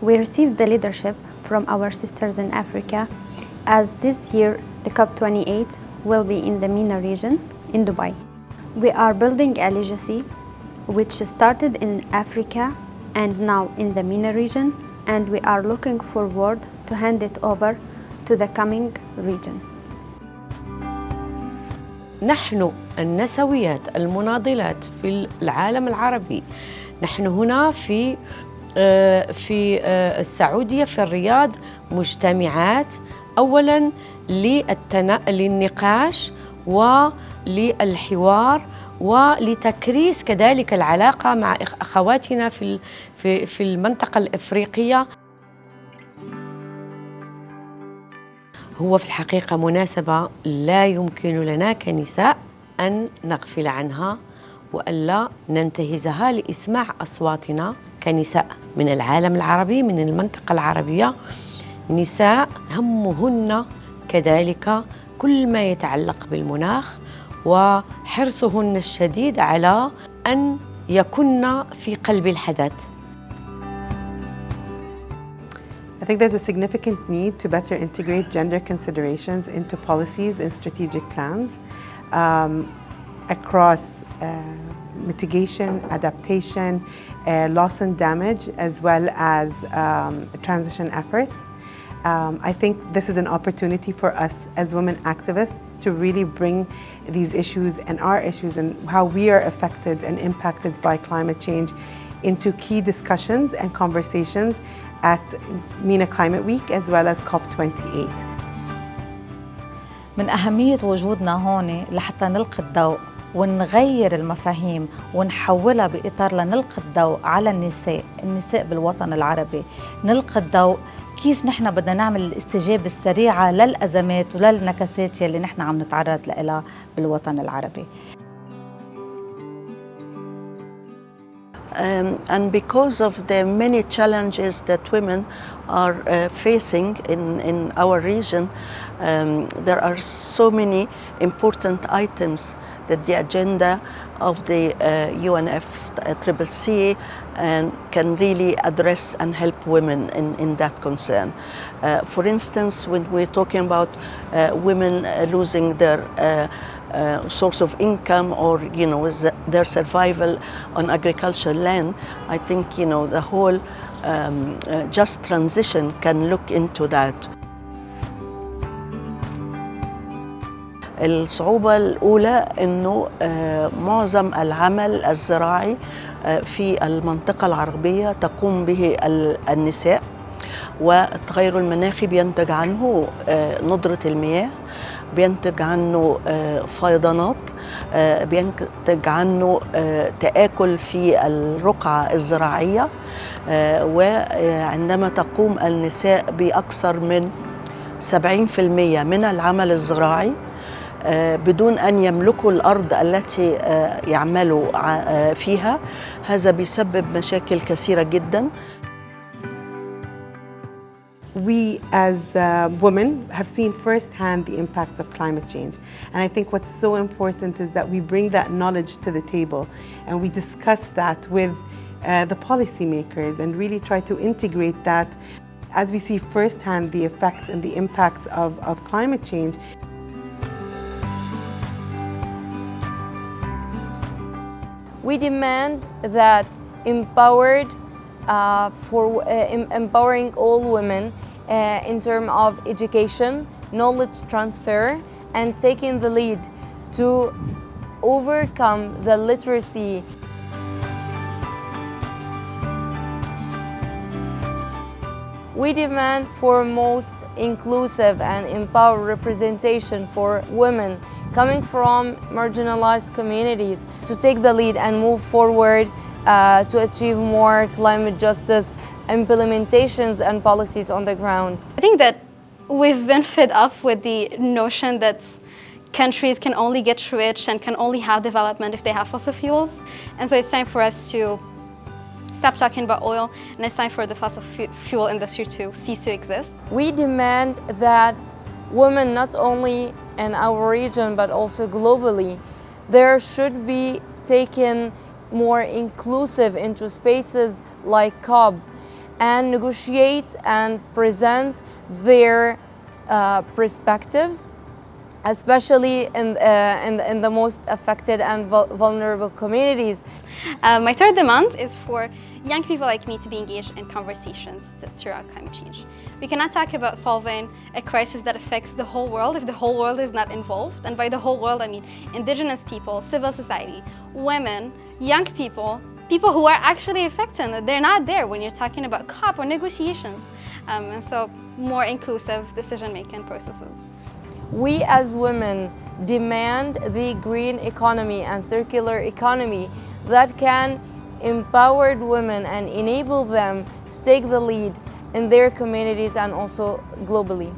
We received the leadership from our sisters in Africa, as this year the COP28 will be in the MENA region in Dubai. We are building a legacy which started in Africa and now in the MENA region, and we are looking forward to hand it over to the coming region. نحن النسويات المناضلات في العالم العربي، نحن هنا في السعودية في الرياض مجتمعات أولاً للنقاش وللحوار ولتكريس كذلك العلاقة مع أخواتنا في المنطقة الإفريقية. هو في الحقيقة مناسبة لا يمكن لنا كنساء أن نغفل عنها وألا ننتهزها لإسماع أصواتنا كنساء من العالم العربي، من المنطقة العربية، نساء همهن كذلك كل ما يتعلق بالمناخ وحرصهن الشديد على أن يكن في قلب الحدث. I think there's a significant need to better integrate gender considerations into policies and strategic plans across mitigation, adaptation, loss and damage, as well as transition efforts. I think this is an opportunity for us as women activists to really bring these issues and our issues and how we are affected and impacted by climate change into key discussions and conversations at MENA Climate Week as well as COP28. من أهمية وجودنا هون لحتى نلقي الضوء ونغير المفاهيم ونحولها بإطار لنلقي الضوء على النساء بالوطن العربي، نلقي الضوء كيف نحن بدنا نعمل الاستجابة السريعة للأزمات وللنكسات يلي نحن عم نتعرض لها بالوطن العربي. And because of the many challenges that women are facing in our region, there are so many important items that the agenda of the UNFCCC and can really address and help women in that concern. For instance, when we're talking about women losing their source of income or their survival on agricultural land, I think the whole just transition can look into that. الصعوبة الأولى إنه معظم العمل الزراعي في المنطقة العربية تقوم به النساء، والتغير المناخي بينتج عنه ندرة المياه، بينتج عنه فيضانات، بينتج عنه تآكل في الرقعة الزراعية، وعندما تقوم النساء بأكثر من 70% من العمل الزراعي بدون أن يملكوا الأرض التي يعملوا فيها، هذا بيسبب مشاكل كثيرة جداً. We as women have seen firsthand the impacts of climate change, and I think what's so important is that we bring that knowledge to the table and we discuss that with the policymakers and really try to integrate that as we see firsthand the effects and the impacts of climate change. We demand that empowering all women in terms of education, knowledge transfer, and taking the lead to overcome the literacy. We demand for most inclusive and empowered representation for women coming from marginalized communities to take the lead and move forward to achieve more climate justice implementations and policies on the ground. I think that we've been fed up with the notion that countries can only get rich and can only have development if they have fossil fuels. And so it's time for us to stop talking about oil, and it's time for the fossil fuel industry to cease to exist. We demand that women, not only in our region but also globally, there should be taken more inclusive into spaces like COP and negotiate and present their perspectives, especially in the most affected and vulnerable communities. My third demand is for young people like me to be engaged in conversations that surround climate change. We cannot talk about solving a crisis that affects the whole world if the whole world is not involved. And by the whole world, I mean indigenous people, civil society, women, young people, people who are actually affected. They're not there when you're talking about COP or negotiations. And so more inclusive decision-making processes. We as women demand the green economy and circular economy that can empower women and enable them to take the lead in their communities and also globally.